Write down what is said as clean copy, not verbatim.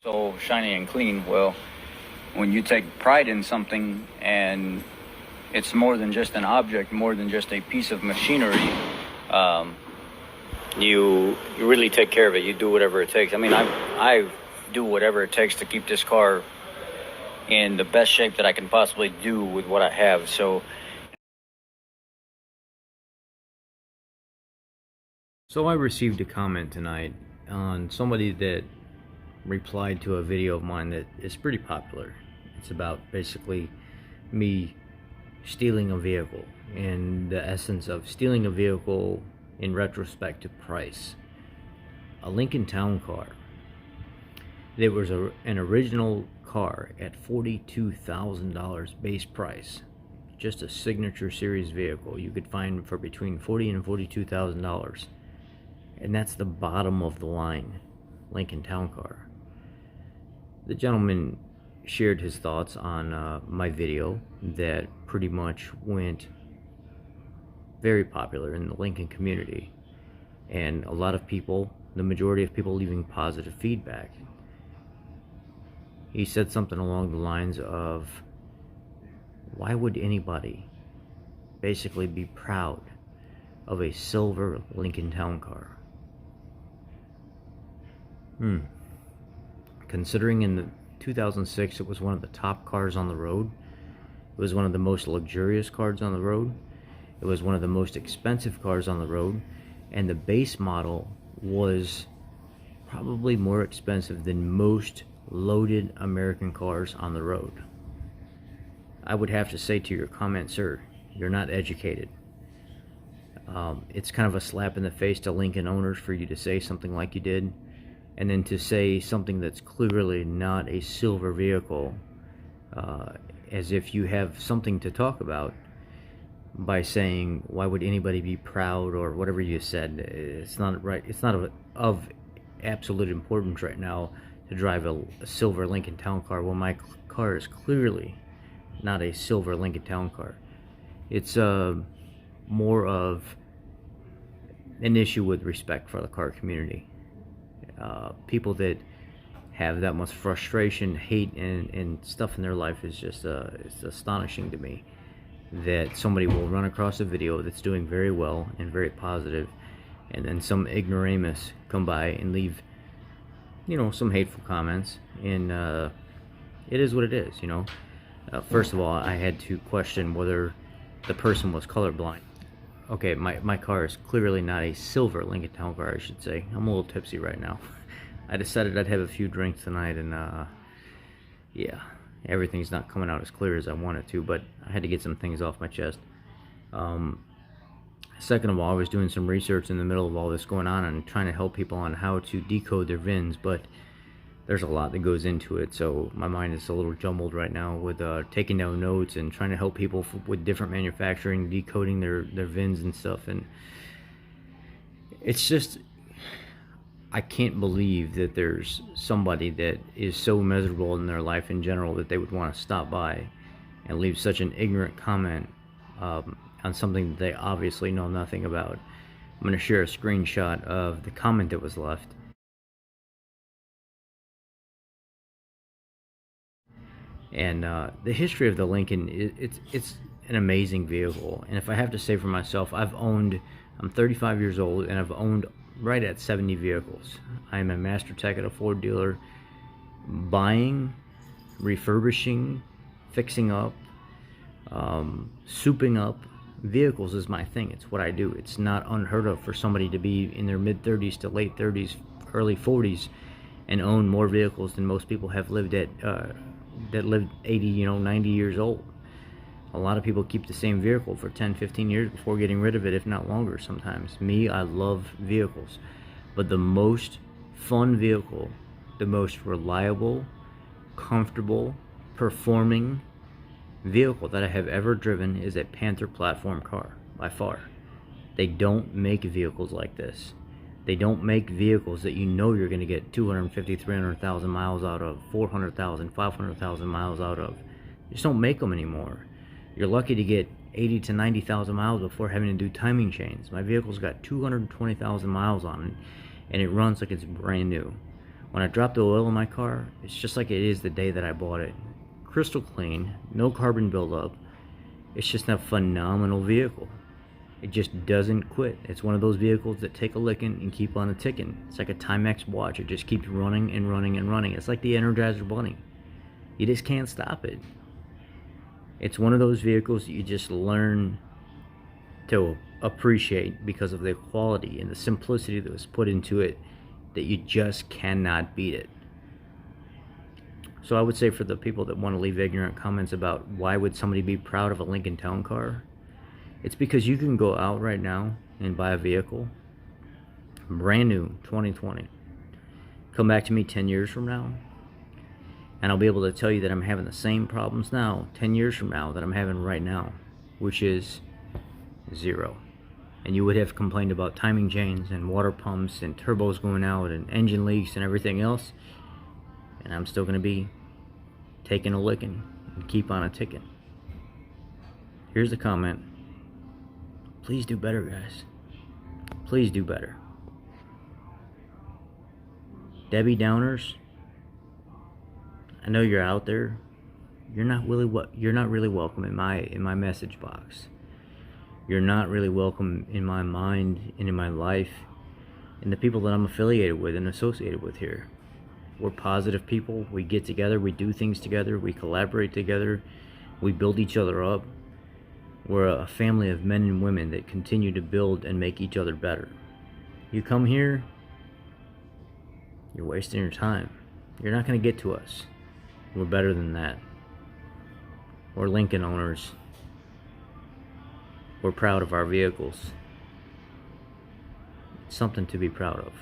so shiny and clean. Well, when you take pride in something and it's more than just an object, more than just a piece of machinery, you really take care of it. You do whatever it takes. I mean, I do whatever it takes to keep this car in the best shape that I can possibly do with what I have. So I received a comment tonight on somebody that replied to a video of mine that is pretty popular. It's about basically me stealing a vehicle and the essence of stealing a vehicle in retrospect to price. A Lincoln Town Car. There was an original car at $42,000 base price. Just a signature series vehicle you could find for between $40,000 and $42,000. And that's the bottom of the line Lincoln Town Car. The gentleman shared his thoughts on my video that pretty much went very popular in the Lincoln community, and a lot of people, the majority of people, leaving positive feedback. He said something along the lines of, why would anybody basically be proud of a silver Lincoln Town Car? Considering in the 2006 it was one of the top cars on the road, it was one of the most luxurious cars on the road, it was one of the most expensive cars on the road, and the base model was probably more expensive than most loaded American cars on the road. I would have to say to your comment, sir, you're not educated. It's kind of a slap in the face to Lincoln owners for you to say something like you did, and then to say something that's clearly not a silver vehicle, as if you have something to talk about by saying, why would anybody be proud, or whatever you said. It's not right. It's not of absolute importance right now to drive a silver Lincoln Town Car when my car is clearly not a silver Lincoln Town Car. It's more of an issue with respect for the car community. People that have that much frustration, hate, and stuff in their life is just it's astonishing to me that somebody will run across a video that's doing very well and very positive, and then some ignoramus come by and leave, some hateful comments. And it is what it is. First of all, I had to question whether the person was colorblind. Okay, my car is clearly not a silver Lincoln Town Car, I should say. I'm a little tipsy right now. I decided I'd have a few drinks tonight, and yeah, everything's not coming out as clear as I want it to, but I had to get some things off my chest. Second of all, I was doing some research in the middle of all this going on and trying to help people on how to decode their VINs, but there's a lot that goes into it, so my mind is a little jumbled right now with taking down notes and trying to help people with different manufacturing, decoding their VINs and stuff. And it's just, I can't believe that there's somebody that is so miserable in their life in general that they would want to stop by and leave such an ignorant comment on something that they obviously know nothing about. I'm going to share a screenshot of the comment that was left. And the history of the Lincoln, it's an amazing vehicle. And if I have to say for myself, I'm 35 years old, and I've owned right at 70 vehicles. I'm a master tech at a Ford dealer. Buying, refurbishing, fixing up, souping up vehicles is my thing. It's what I do. It's not unheard of for somebody to be in their mid-30s to late 30s, early 40s, and own more vehicles than most people have lived at that lived 80, 90 years old. A lot of people keep the same vehicle for 10, 15 years before getting rid of it, if not longer sometimes. Me, I love vehicles. But the most fun vehicle, the most reliable, comfortable, performing vehicle that I have ever driven is a Panther platform car, by far. They don't make vehicles like this. They don't make vehicles that you're going to get 250, 300,000 miles out of, 400,000, 500,000 miles out of. They just don't make them anymore. You're lucky to get 80 to 90,000 miles before having to do timing chains. My vehicle's got 220,000 miles on it, and it runs like it's brand new. When I drop the oil in my car, it's just like it is the day that I bought it. Crystal clean, no carbon buildup. It's just a phenomenal vehicle. It just doesn't quit. It's one of those vehicles that take a licking and keep on a ticking. It's like a Timex watch. It just keeps running and running and running. It's like the Energizer Bunny. You just can't stop it. It's one of those vehicles that you just learn to appreciate because of the quality and the simplicity that was put into it, that you just cannot beat it. So I would say, for the people that want to leave ignorant comments about why would somebody be proud of a Lincoln Town Car, it's because you can go out right now and buy a vehicle, brand new, 2020, come back to me 10 years from now, and I'll be able to tell you that I'm having the same problems now, 10 years from now, that I'm having right now, which is zero. And you would have complained about timing chains and water pumps and turbos going out and engine leaks and everything else, and I'm still going to be taking a licking and keep on a ticking. Here's the comment. Please do better, guys. Please do better. Debbie Downers, I know you're out there. You're not really welcome in my message box. You're not really welcome in my mind and in my life and the people that I'm affiliated with and associated with here. We're positive people. We get together, we do things together, we collaborate together, we build each other up. We're a family of men and women that continue to build and make each other better. You come here, you're wasting your time. You're not going to get to us. We're better than that. We're Lincoln owners. We're proud of our vehicles. It's something to be proud of.